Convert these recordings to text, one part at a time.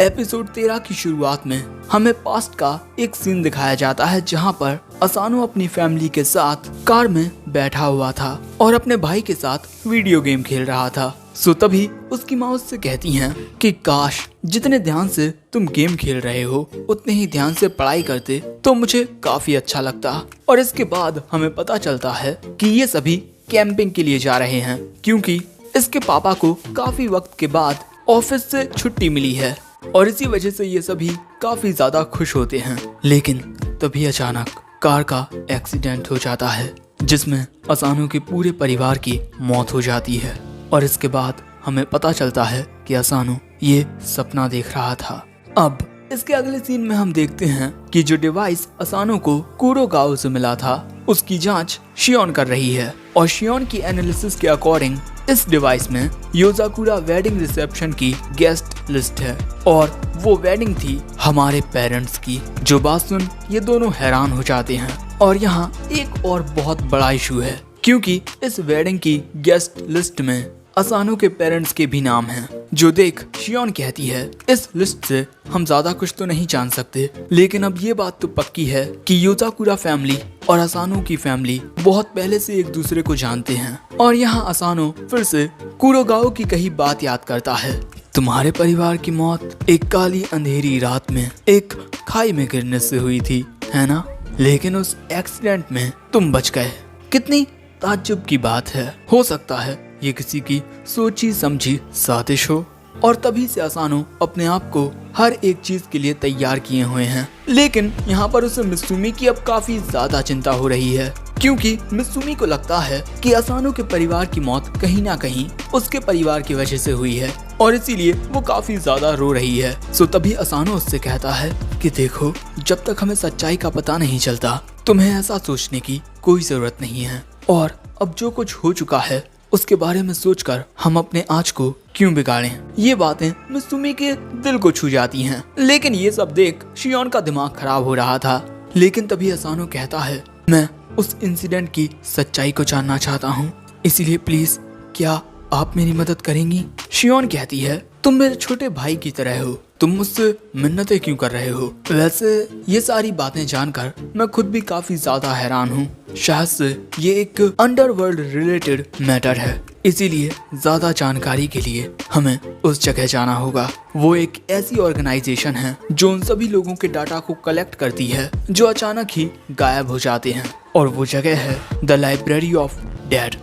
Episode 13 की शुरुआत में हमें पास्ट का एक सीन दिखाया जाता है जहां पर असानो अपनी फैमिली के साथ कार में बैठा हुआ था और अपने भाई के साथ वीडियो गेम खेल रहा था। सो तभी उसकी माँ उससे कहती हैं कि काश जितने ध्यान से तुम गेम खेल रहे हो उतने ही ध्यान से पढ़ाई करते तो मुझे काफी अच्छा लगता। और इसके बाद हमें पता चलता है कि ये सभी कैंपिंग के लिए जा रहे हैं क्योंकि इसके पापा को काफी वक्त के बाद ऑफिस से छुट्टी मिली है और इसी वजह से ये सभी काफी ज्यादा खुश होते हैं। लेकिन तभी अचानक कार का एक्सीडेंट हो जाता है जिसमें असानो के पूरे परिवार की मौत हो जाती है और इसके बाद हमें पता चलता है कि असानो ये सपना देख रहा था। अब इसके अगले सीन में हम देखते हैं कि जो डिवाइस असानो को कुरोगाओ से मिला था उसकी जांच शियोन कर रही है और शियोन की एनालिसिस के अकॉर्डिंग इस डिवाइस में योजाकुरा वेडिंग रिसेप्शन की गेस्ट लिस्ट है और वो वेडिंग थी हमारे पेरेंट्स की। जो बात सुन ये दोनों हैरान हो जाते हैं और यहाँ एक और बहुत बड़ा इशू है क्योंकि इस वेडिंग की गेस्ट लिस्ट में असानो के पेरेंट्स के भी नाम हैं। जो देख शियोन कहती है इस लिस्ट से हम ज्यादा कुछ तो नहीं जान सकते, लेकिन अब ये बात तो पक्की है कि योजाकुरा फैमिली और असानो की फैमिली बहुत पहले से एक दूसरे को जानते हैं। और यहाँ असानो फिर से कुरोगाओ की कही बात याद करता है। तुम्हारे परिवार की मौत एक काली अंधेरी रात में एक खाई में गिरने से हुई थी, है ना? लेकिन उस एक्सीडेंट में तुम बच गए। कितनी ताज्जुब की बात है। हो सकता है ये किसी की सोची समझी साजिश हो। और तभी से असानो अपने आप को हर एक चीज के लिए तैयार किए हुए हैं। लेकिन यहाँ पर उसे मित्सुमी की अब काफी ज्यादा चिंता हो रही है क्योंकि मित्सुमी को लगता है कि असानो के परिवार की मौत कहीं ना कहीं उसके परिवार की वजह से हुई है और इसीलिए वो काफी ज्यादा रो रही है। सो तभी असानो उससे कहता है कि देखो, जब तक हमें सच्चाई का पता नहीं चलता तुम्हें ऐसा सोचने की कोई जरूरत नहीं है और अब जो कुछ हो चुका है उसके बारे में सोचकर हम अपने आज को क्यों बिगाड़ें। ये बातें मित्सुमी के दिल को छू जाती हैं। लेकिन ये सब देख शियोन का दिमाग खराब हो रहा था। लेकिन तभी असानो कहता है मैं उस इंसिडेंट की सच्चाई को जानना चाहता हूँ, इसीलिए प्लीज क्या आप मेरी मदद करेंगी? शियोन कहती है तुम मेरे छोटे भाई की तरह हो, तुम मुझसे मिन्नतें क्यों कर रहे हो? वैसे ये सारी बातें जानकर मैं खुद भी काफी ज्यादा हैरान हूँ। शायद से ये एक अंडरवर्ल्ड रिलेटेड मैटर है, इसीलिए ज्यादा जानकारी के लिए हमें उस जगह जाना होगा। वो एक ऐसी ऑर्गेनाइजेशन है जो उन सभी लोगों के डाटा को कलेक्ट करती है जो अचानक ही गायब हो जाते हैं और वो जगह है द लाइब्रेरी ऑफ डेड।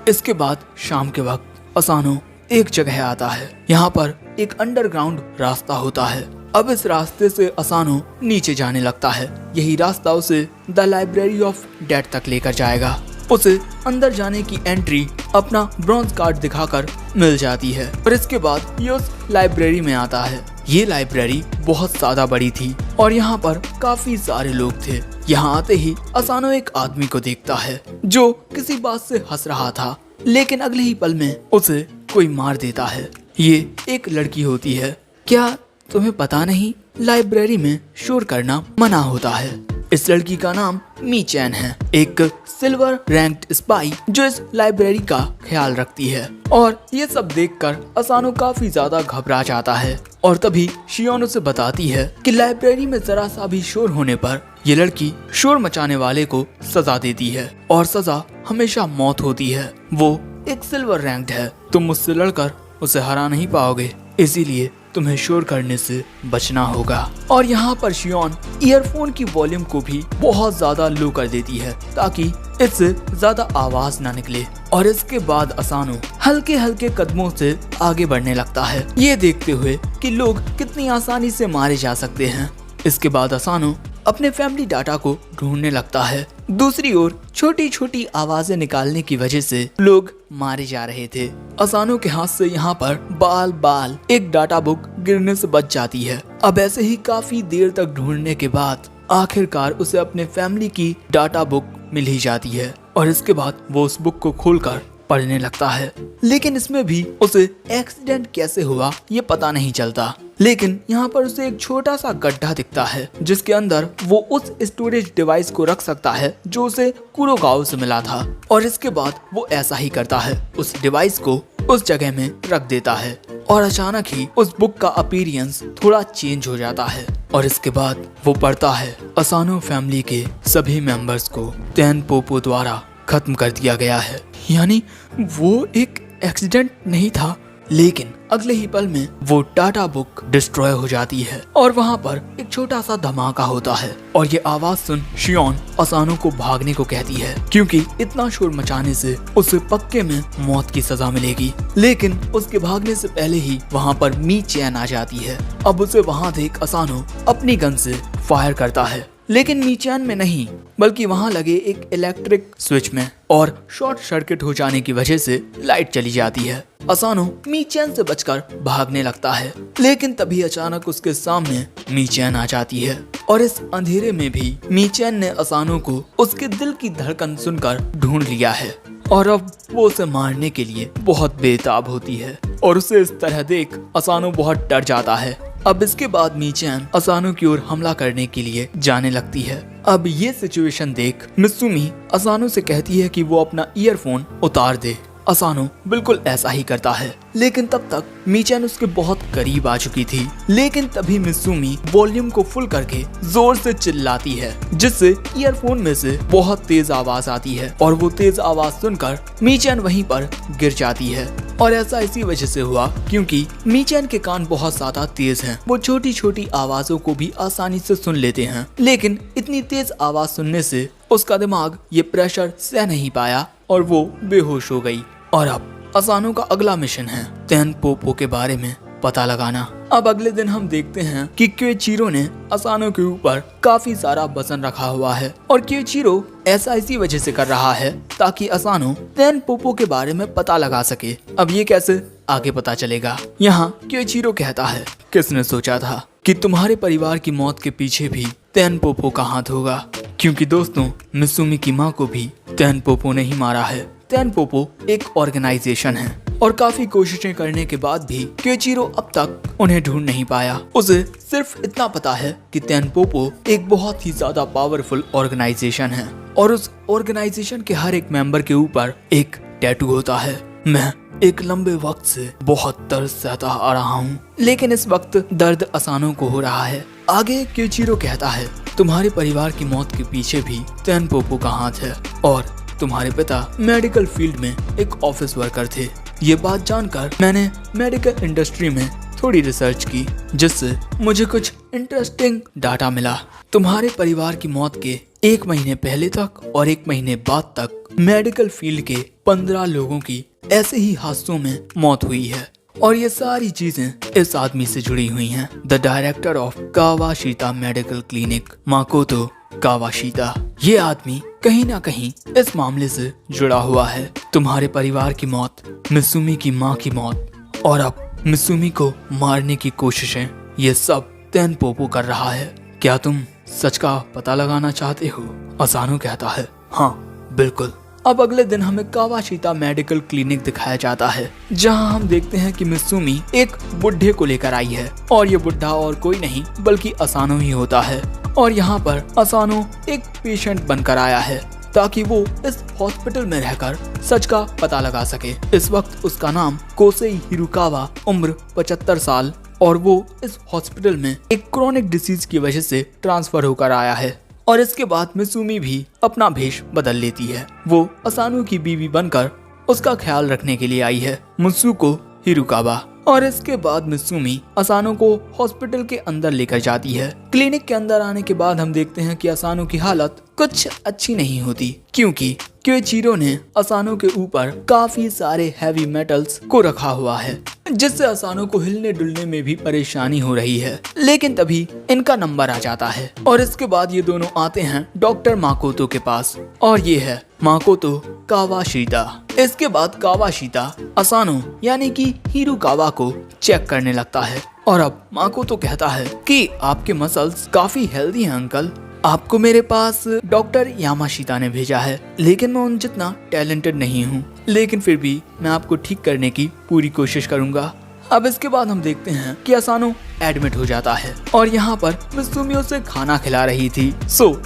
इसके बाद शाम के वक्त असानो एक जगह आता है। यहाँ पर एक अंडरग्राउंड रास्ता होता है। अब इस रास्ते से असानो नीचे जाने लगता है। यही रास्ता उसे द लाइब्रेरी ऑफ डेड तक लेकर जाएगा। उसे अंदर जाने की एंट्री अपना ब्रॉन्ज कार्ड दिखाकर मिल जाती है और इसके बाद ये उस लाइब्रेरी में आता है। ये लाइब्रेरी बहुत ज्यादा बड़ी थी और यहाँ पर काफी सारे लोग थे। यहाँ आते ही असानो एक आदमी को देखता है जो किसी बात से हंस रहा था, लेकिन अगले ही पल में उसे कोई मार देता है। ये एक लड़की होती है। क्या तुम्हें पता नहीं लाइब्रेरी में शोर करना मना होता है? इस लड़की का नाम मी चैन है, एक सिल्वर रैंक्ड स्पाई जो इस लाइब्रेरी का ख्याल रखती है। और ये सब देखकर असानो काफी ज्यादा घबरा जाता है और तभी शियोन उसे बताती है कि लाइब्रेरी में जरा सा भी शोर होने पर ये लड़की शोर मचाने वाले को सजा देती है और सजा हमेशा मौत होती है। वो एक सिल्वर रैंक्ड है, तुम मुझसे लड़कर उसे हरा नहीं पाओगे, इसीलिए तुम्हें शोर करने से बचना होगा। और यहाँ पर शियोन ईयरफोन की वॉल्यूम को भी बहुत ज्यादा लो कर देती है ताकि इससे ज्यादा आवाज ना निकले। और इसके बाद असानो हल्के हल्के कदमों से आगे बढ़ने लगता है, ये देखते हुए कि लोग कितनी आसानी से मारे जा सकते हैं। इसके बाद असानो अपने फैमिली डाटा को ढूंढने लगता है। दूसरी ओर छोटी छोटी आवाजें निकालने की वजह से लोग मारे जा रहे थे। असानो के हाथ से यहाँ पर बाल एक डाटा बुक गिरने से बच जाती है। अब ऐसे ही काफी देर तक ढूंढने के बाद आखिरकार उसे अपने फैमिली की डाटा बुक मिल ही जाती है और इसके बाद वो उस बुक को खोलकर पढ़ने लगता है। लेकिन इसमें भी उसे एक्सीडेंट कैसे हुआ ये पता नहीं चलता। लेकिन यहाँ पर उसे एक छोटा सा गड्ढा दिखता है जिसके अंदर वो उस स्टोरेज डिवाइस को रख सकता है जो उसे कुरोगाओ से मिला था। और इसके बाद वो ऐसा ही करता है, उस डिवाइस को उस जगह में रख देता है। और अचानक ही उस बुक का अपीयरेंस थोड़ा चेंज हो जाता है और इसके बाद वो पढ़ता है असानो फैमिली के सभी मेंबर्स को तेनपोपो द्वारा खत्म कर दिया गया है। यानी वो एक एक्सीडेंट नहीं था, लेकिन अगले ही पल में वो टाटा बुक डिस्ट्रॉय हो जाती है और वहाँ पर एक छोटा सा धमाका होता है और ये आवाज सुन शियोन असानो को भागने को कहती है, क्योंकि इतना शोर मचाने से उसे पक्के में मौत की सजा मिलेगी। लेकिन उसके भागने से पहले ही वहाँ पर मी चैन आ जाती है। अब उसे वहाँ देख असानो अपनी गन से फायर करता है, लेकिन मीचैन में नहीं बल्कि वहां लगे एक इलेक्ट्रिक स्विच में, और शॉर्ट सर्किट हो जाने की वजह से लाइट चली जाती है। असानो मीचैन से बचकर भागने लगता है, लेकिन तभी अचानक उसके सामने मीचैन आ जाती है और इस अंधेरे में भी मीचैन ने असानो को उसके दिल की धड़कन सुनकर ढूंढ लिया है और अब वो उसे मारने के लिए बहुत बेताब होती है और उसे इस तरह देख असानो बहुत डर जाता है। अब इसके बाद मीचैन असानो की ओर हमला करने के लिए जाने लगती है। अब ये सिचुएशन देख मित्सुमी असानो से कहती है कि वो अपना ईयरफोन उतार दे। असानो बिल्कुल ऐसा ही करता है, लेकिन तब तक मीचैन उसके बहुत करीब आ चुकी थी। लेकिन तभी मित्सुमी वॉल्यूम को फुल करके जोर से चिल्लाती है, जिससे ईयरफोन में से बहुत तेज आवाज आती है और वो तेज आवाज सुनकर मीचैन वहीं पर गिर जाती है। और ऐसा इसी वजह से हुआ क्योंकि मीचैन के कान बहुत ज्यादा तेज हैं। वो छोटी छोटी आवाजों को भी आसानी से सुन लेते हैं, लेकिन इतनी तेज आवाज सुनने से उसका दिमाग ये प्रेशर सह नहीं पाया और वो बेहोश हो गई। और अब असानो का अगला मिशन है तेनपोपो के बारे में पता लगाना। अब अगले दिन हम देखते हैं कि क्योइचिरो ने असानो के ऊपर काफी सारा वजन रखा हुआ है और क्योइचिरो ऐसा इसी वजह से कर रहा है ताकि असानो तेनपोपो के बारे में पता लगा सके। अब ये कैसे आगे पता चलेगा। यहाँ क्योइचिरो कहता है, किसने सोचा था कि तुम्हारे परिवार की मौत के पीछे भी तेनपोपो का हाथ होगा, क्योंकि दोस्तों मित्सुमी की माँ को भी तेनपोपो ने ही मारा है। तेनपोपो एक ऑर्गेनाइजेशन है और काफी कोशिशें करने के बाद भी क्योइचिरो अब तक उन्हें ढूंढ नहीं पाया। उसे सिर्फ इतना पता है कि तेनपोपो एक बहुत ही ज्यादा पावरफुल ऑर्गेनाइजेशन है और उस ऑर्गेनाइजेशन के हर एक मेंबर के ऊपर एक टैटू होता है। मैं एक लंबे वक्त से बहुत दर्द सहता आ रहा हूँ, लेकिन इस वक्त दर्द असानो को हो रहा है। आगे क्योइचिरो कहता है, तुम्हारे परिवार की मौत के पीछे भी तेनपोपो का हाथ है और तुम्हारे पिता मेडिकल फील्ड में एक ऑफिस वर्कर थे। ये बात जानकर मैंने मेडिकल इंडस्ट्री में थोड़ी रिसर्च की, जिससे मुझे कुछ इंटरेस्टिंग डाटा मिला। तुम्हारे परिवार की मौत के 1 महीने पहले तक और 1 महीने बाद तक मेडिकल फील्ड के 15 लोगों की ऐसे ही हादसों में मौत हुई है और ये सारी चीजें इस आदमी से जुड़ी हुई हैं। The director of Kawashita medical clinic, Makoto Kawashita. ये आदमी कहीं ना कहीं इस मामले से जुड़ा हुआ है। तुम्हारे परिवार की मौत, मित्सुमी की माँ की मौत और अब मित्सुमी को मारने की कोशिशें, ये सब तेनपोपो कर रहा है। क्या तुम सच का पता लगाना चाहते हो? असानो कहता है, हाँ बिल्कुल। अब अगले दिन हमें कावाशीता मेडिकल क्लिनिक दिखाया जाता है, जहां हम देखते हैं कि मित्सुमी एक बुढ़े को लेकर आई है और ये बुढ़ा और कोई नहीं बल्कि असानो ही होता है। और यहाँ पर असानो एक पेशेंट बनकर आया है ताकि वो इस हॉस्पिटल में रहकर सच का पता लगा सके। इस वक्त उसका नाम कोसेई हिरुकावा, उम्र 75 साल, और वो इस हॉस्पिटल में एक क्रोनिक डिसीज की वजह से ट्रांसफर होकर आया है। और इसके बाद मित्सुमी भी अपना भेष बदल लेती है। वो असानो की बीवी बनकर उसका ख्याल रखने के लिए आई है, मुत्सुको हिरुकावा। और इसके बाद मित्सुमी असानो को हॉस्पिटल के अंदर लेकर जाती है। क्लिनिक के अंदर आने के बाद हम देखते हैं कि असानो की हालत कुछ अच्छी नहीं होती, क्योंकि क्योइचिरो ने असानो के ऊपर काफी सारे हैवी मेटल्स को रखा हुआ है, जिससे असानो को हिलने डुलने में भी परेशानी हो रही है। लेकिन तभी इनका नंबर आ जाता है और इसके बाद ये दोनों आते हैं डॉक्टर माकोतो के पास, और ये है माकोतो कावाशीता। इसके बाद कावाशीता असानो यानी कि हिरुकावा को चेक करने लगता है और अब माकोतो कहता है कि आपके मसल्स काफी हेल्दी हैं अंकल। आपको मेरे पास डॉक्टर यामाशीता ने भेजा है, लेकिन मैं उन जितना टैलेंटेड नहीं हूँ, लेकिन फिर भी मैं आपको ठीक करने की पूरी कोशिश करूंगा। अब इसके बाद हम देखते हैं कि असानो एडमिट हो जाता है और यहाँ पर मित्सुमी उसे खाना खिला रही थी।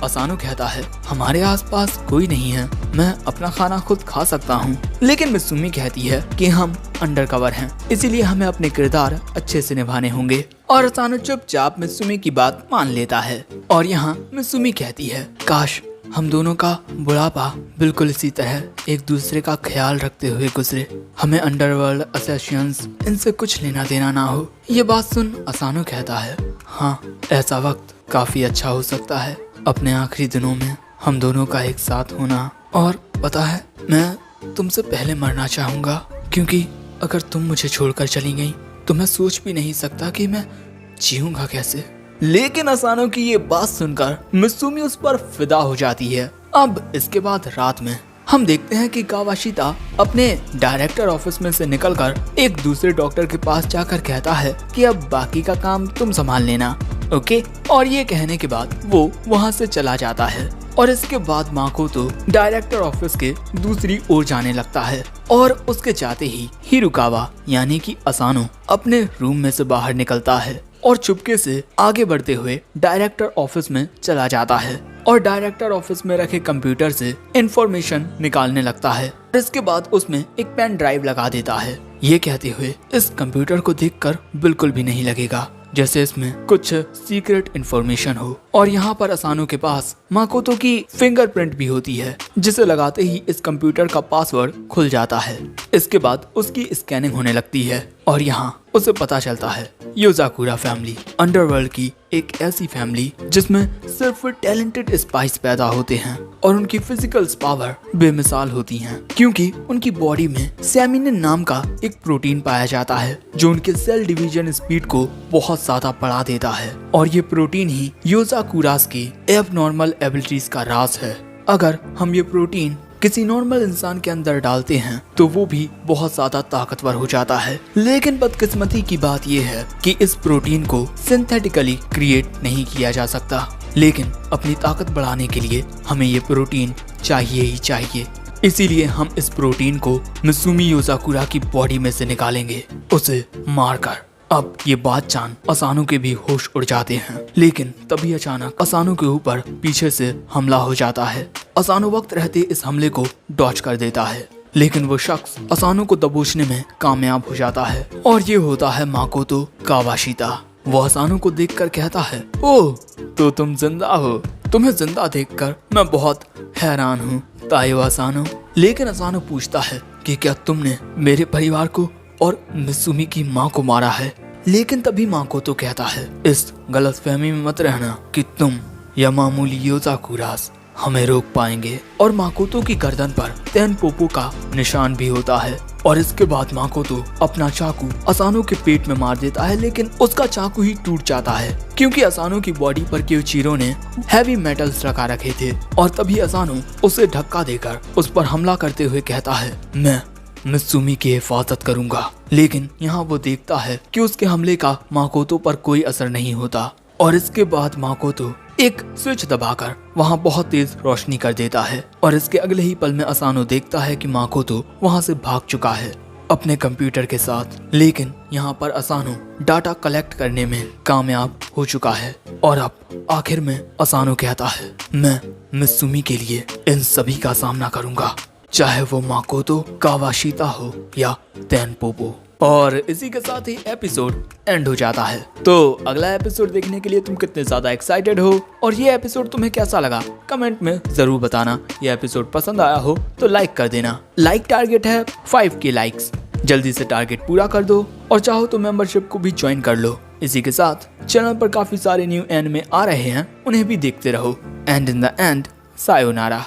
असानो कहता है हमारे आसपास कोई नहीं है, मैं अपना खाना खुद खा सकता हूँ। लेकिन मित्सुमी कहती है कि हम अंडरकवर हैं, इसीलिए हमें अपने किरदार अच्छे से निभाने होंगे। और असानो चुपचाप मित्सुमी की बात मान लेता है। और यहाँ मित्सुमी कहती है काश हम दोनों का बुढ़ापा बिल्कुल इसी तरह एक दूसरे का ख्याल रखते हुए गुजरे, हमें अंडरवर्ल्ड असैसिन्स इनसे कुछ लेना देना ना हो। ये बात सुन असानो कहता है हाँ, ऐसा वक्त काफी अच्छा हो सकता है, अपने आखिरी दिनों में हम दोनों का एक साथ होना। और पता है मैं तुमसे पहले मरना चाहूंगा, क्योंकि अगर तुम मुझे छोड़कर चली गई तो मैं सोच भी नहीं सकता कि मैं जीऊंगा कैसे। लेकिन असानो की ये बात सुनकर मित्सुमी उस पर फिदा हो जाती है। अब इसके बाद रात में हम देखते हैं कि कावाशिता अपने डायरेक्टर ऑफिस में से निकलकर एक दूसरे डॉक्टर के पास जाकर कहता है कि अब बाकी का काम तुम संभाल लेना, ओके। और ये कहने के बाद वो वहाँ से चला जाता है। और इसके बाद माकोतो डायरेक्टर ऑफिस के दूसरी ओर जाने लगता है और उसके जाते ही हिरुकावा यानी कि असानो अपने रूम में से बाहर निकलता है और चुपके से आगे बढ़ते हुए डायरेक्टर ऑफिस में चला जाता है और डायरेक्टर ऑफिस में रखे कंप्यूटर से इंफॉर्मेशन निकालने लगता है। इसके बाद उसमें एक पेन ड्राइव लगा देता है, ये कहते हुए इस कंप्यूटर को देखकर बिल्कुल भी नहीं लगेगा जैसे इसमें कुछ सीक्रेट इंफॉर्मेशन हो। और यहाँ पर असानो के पास माकोतो की फिंगरप्रिंट भी होती है, जिसे लगाते ही इस कंप्यूटर का पासवर्ड खुल जाता है। इसके बाद उसकी स्कैनिंग होने लगती है और यहाँ उसे पता चलता है योजाकुरा फैमिली अंडरवर्ल्ड की एक ऐसी फैमिली जिसमें सिर्फ टैलेंटेड स्पाइस पैदा होते हैं और उनकी फिजिकल पावर बेमिसाल होती हैं, क्योंकि उनकी बॉडी में सेमिनिन नाम का एक प्रोटीन पाया जाता है जो उनके सेल डिवीजन स्पीड को बहुत ज्यादा बढ़ा देता है। और ये प्रोटीन ही योजाकुरास की एबनॉर्मल एबिलिटीज का राज है। अगर हम ये प्रोटीन किसी नॉर्मल इंसान के अंदर डालते हैं तो वो भी बहुत ज्यादा ताकतवर हो जाता है। लेकिन बदकिस्मती की बात यह है कि इस प्रोटीन को सिंथेटिकली क्रिएट नहीं किया जा सकता, लेकिन अपनी ताकत बढ़ाने के लिए हमें ये प्रोटीन चाहिए ही चाहिए। इसीलिए हम इस प्रोटीन को मित्सुमी योजाकुरा की बॉडी में से निकालेंगे, उसे मारकर। अब ये बात जान असानो के भी होश उड़ जाते हैं, लेकिन तभी अचानक असानो के ऊपर पीछे से हमला हो जाता है। असानो वक्त रहते इस हमले को डॉच कर देता है, लेकिन वो शख्स असानो को दबोचने में कामयाब हो जाता है और ये होता है माकोतो कावाशिता। वो असानो को देखकर कहता है ओह, तो तुम जिंदा हो, तुम्हें जिंदा देखकर मैं बहुत हैरान हूँ तायो असानो। लेकिन असानो पूछता है कि क्या तुमने मेरे परिवार को और मित्सुमी की माँ को मारा है। लेकिन तभी माकोतो कहता है इस गलतफहमी में मत रहना कि तुम या मामूली योजाकुरास हमें रोक पाएंगे। और माकोतो की गर्दन पर तेनपोपो का निशान भी होता है। और इसके बाद माकोतो अपना चाकू असानो के पेट में मार देता है, लेकिन उसका चाकू ही टूट जाता है क्योंकि असानो की बॉडी पर क्योचीरो ने हैवी मेटल्स लगा रखे थे। और तभी असानो उसे धक्का देकर उस पर हमला करते हुए कहता है मैं मित्सुमी की हिफाजत करूंगा। लेकिन यहाँ वो देखता है कि उसके हमले का माकोतो पर कोई असर नहीं होता। और इसके बाद माकोतो एक स्विच दबाकर वहाँ बहुत तेज रोशनी कर देता है और इसके अगले ही पल में असानो देखता है कि माकोतो वहाँ से भाग चुका है अपने कंप्यूटर के साथ। लेकिन यहाँ पर असानो डाटा कलेक्ट करने में कामयाब हो चुका है और अब आखिर में असानो कहता है मैं मित्सुमी के लिए इन सभी का सामना करूंगा, चाहे वो माकोतो कावाशिता हो या तेनपोपो। और इसी के साथ ही एपिसोड एंड हो जाता है। तो अगला एपिसोड देखने के लिए तुम कितने ज्यादा एक्साइटेड हो और ये एपिसोड तुम्हें कैसा लगा कमेंट में जरूर बताना। ये एपिसोड पसंद आया हो तो लाइक कर देना। लाइक टारगेट है 5K लाइक्स, जल्दी से टारगेट पूरा कर दो और चाहो तो मेंबरशिप को भी ज्वाइन कर लो। इसी के साथ चैनल पर काफी सारे न्यू एनिमे आ रहे हैं, उन्हें भी देखते रहो। And in the end sayonara.